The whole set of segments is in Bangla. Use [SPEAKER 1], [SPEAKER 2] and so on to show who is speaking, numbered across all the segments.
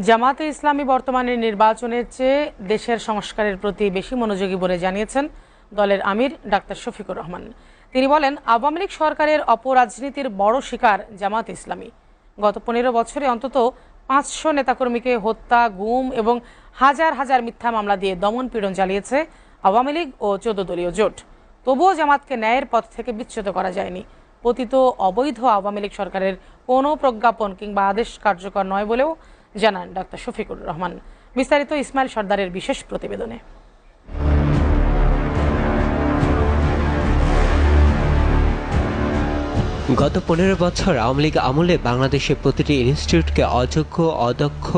[SPEAKER 1] জামাতে ইসলামী বর্তমানে নির্বাচনের চেয়ে দেশের সংস্কারের প্রতি বেশি মনোযোগী বলে জানিয়েছেন দলের আমির ডাক্তার শফিকুর রহমান। তিনি বলেন, আওয়ামী লীগ সরকারের অপরাজনীতির বড় শিকার জামাতে ইসলামী। গত 15 বছরে অন্তত 500 নেতাকর্মীকে হত্যা, গুম এবং হাজার হাজার মিথ্যা মামলা দিয়ে দমন পীড়ন চালিয়েছে আওয়ামী লীগ ও 14 দলীয় জোট। তবুও জামাতকে ন্যায়ের পথ থেকে বিচ্যুত করা যায়নি। পতিত অবৈধ আওয়ামী লীগ সরকারের কোনো প্রজ্ঞাপন কিংবা আদেশ কার্যকর নয় বলেও জানান ডাক্তার শফিকুর রহমান। বিস্তারিত ইসমাইল সর্দারের বিশেষ প্রতিবেদনে।
[SPEAKER 2] গত 15 বছর আওয়ামী লীগ আমলে বাংলাদেশের প্রতিটি ইনস্টিটিউটকে অযোগ্য, অদক্ষ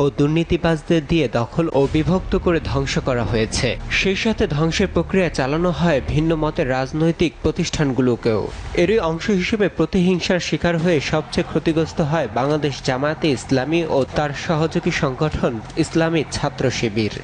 [SPEAKER 2] ও দুর্নীতিবাজদের দিয়ে দখল ও বিভক্ত করে ধ্বংস করা হয়েছে। সেই সাথে ধ্বংসের প্রক্রিয়া চালানো হয় ভিন্ন মতের রাজনৈতিক প্রতিষ্ঠানগুলোকেও। এরই অংশ হিসেবে প্রতিহিংসার শিকার হয়ে সবচেয়ে ক্ষতিগ্রস্ত হয় বাংলাদেশ জামায়াতে ইসলামী ও তার সহযোগী সংগঠন ইসলামী ছাত্র শিবির।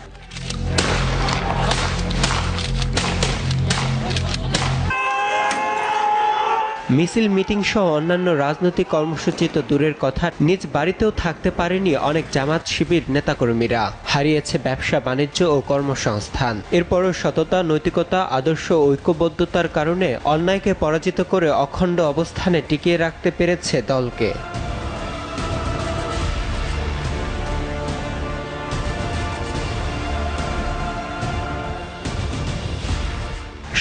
[SPEAKER 2] মিছিল, মিটিং সহ অন্যান্য রাজনৈতিক কর্মসূচি তো দূরের কথা, নিজ বাড়িতেও থাকতে পারেনি অনেক জামাত শিবির নেতাকর্মীরা। হারিয়েছে ব্যবসা বাণিজ্য ও কর্মসংস্থান। এরপরও সততা, নৈতিকতা, আদর্শ ও ঐক্যবদ্ধতার কারণে অন্যায়কে পরাজিত করে অখণ্ড অবস্থানে টিকিয়ে রাখতে পেরেছে দলকে।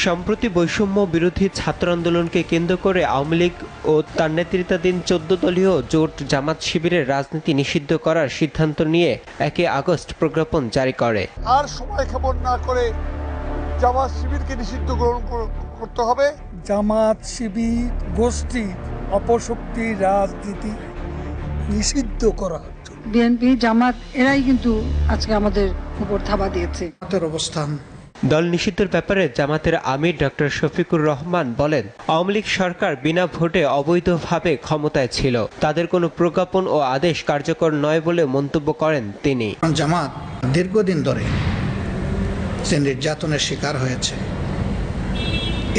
[SPEAKER 2] সম্প্রতি বৈষম্য বিরোধী ছাত্র আন্দোলনকে কেন্দ্র করে আওয়ামী লীগ ও তার নেতৃত্বাধীন 14 দলীয় জোট জামাত শিবিরের রাজনীতি নিষিদ্ধ করার সিদ্ধান্ত নিয়ে 1 আগস্ট প্রজ্ঞাপন জারি করে।
[SPEAKER 3] আর সময় ক্ষেপণ না করে জামাত শিবিরকে নিষিদ্ধ গ্রহণ করতে হবে।
[SPEAKER 4] জামাত শিবির গোষ্ঠী অপশক্তি রাজনীতি নিষিদ্ধ করা।
[SPEAKER 5] বিএনপি জামাত এরাই কিন্তু আজকে আমাদের উপর থাবা দিয়েছে।
[SPEAKER 4] অবস্থান
[SPEAKER 2] দল নিষিদ্ধের ব্যাপারে জামাতের আমির ডক্টর শফিকুর রহমান বলেন, আওয়ামী লীগ সরকার বিনা ভোটে অবৈধভাবে ক্ষমতায় ছিল। তাদের কোনো প্রজ্ঞাপন ও আদেশ কার্যকর নয় বলে মন্তব্য করেন তিনি।
[SPEAKER 6] জামাত দীর্ঘদিন ধরে যে নির্যাতনের শিকার হয়েছে,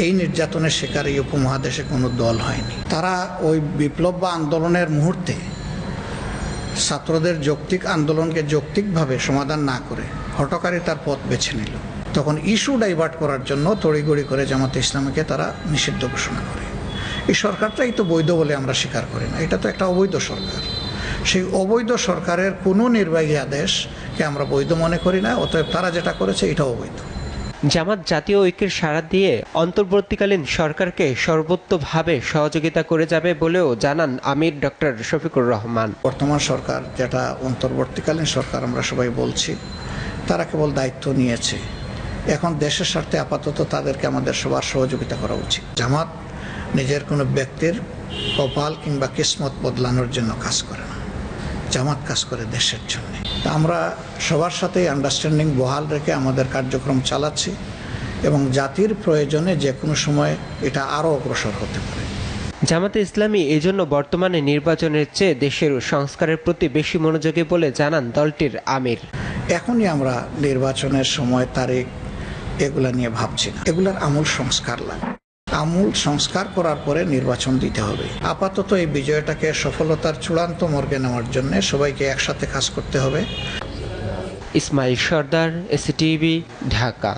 [SPEAKER 6] এই নির্যাতনের শিকার এই উপমহাদেশে কোনো দল হয়নি। তারা ওই বিপ্লব বা আন্দোলনের মুহূর্তে ছাত্রদের যৌক্তিক আন্দোলনকে যৌক্তিকভাবে সমাধান না করে হঠকারিতার পথ বেছে নিল। তখন ইস্যু ডাইভার্ট করার জন্য তড়িঘড়ি করে জামাতে ইসলামীকে তারা নিষিদ্ধ ঘোষণা করে। এই সরকারটাই তো বৈধ বলে আমরা স্বীকার করি না, এটা তো একটা অবৈধ সরকার। সেই অবৈধ সরকারের কোনো নির্বাহী আদেশকে আমরা বৈধ মনে করি না, অতএব তারা যেটা করেছে এটা অবৈধ।
[SPEAKER 2] জামাত জাতীয় ঐক্যের সাড়া দিয়ে অন্তর্বর্তীকালীন সরকারকে সর্বোচ্চভাবে সহযোগিতা করে যাবে বলেও জানান আমির ডক্টর শফিকুর রহমান।
[SPEAKER 6] বর্তমান সরকার, যেটা অন্তর্বর্তীকালীন সরকার আমরা সবাই বলছি, তারা কেবল দায়িত্ব নিয়েছে। এখন দেশের স্বার্থে আপাতত তাদেরকে আমাদের সবার সহযোগিতা করা উচিত। জামাত নিজের কোনো ব্যক্তির কপাল কিংবা কিসমত বদলানোর জন্য কাজ করে না, জামাত কাজ করে দেশের জন্য। আমরা সবার সাথেই আন্ডারস্ট্যান্ডিং বহাল রেখে আমাদের কার্যক্রম চালাচ্ছি এবং জাতির প্রয়োজনে যে কোনো সময় এটা আরও অগ্রসর হতে পারে।
[SPEAKER 2] জামাতে ইসলামী এজন্য বর্তমানে নির্বাচনের চেয়ে দেশের সংস্কারের প্রতি বেশি মনোযোগী বলে জানান দলটির আমির।
[SPEAKER 6] এখনই আমরা নির্বাচনের সময়, তারিখ এগুলা নিয়ে ভাবছি না, এগুলার আমূল সংস্কার লাগে। আমূল সংস্কার করার পরে নির্বাচন দিতে হবে। আপাতত এই বিজয়টাকে সফলতার চূড়ান্ত মর্গে নেওয়ার জন্য সবাইকে একসাথে কাজ করতে হবে।
[SPEAKER 2] ইসমাইল সর্দার, এসিটিভি, ঢাকা।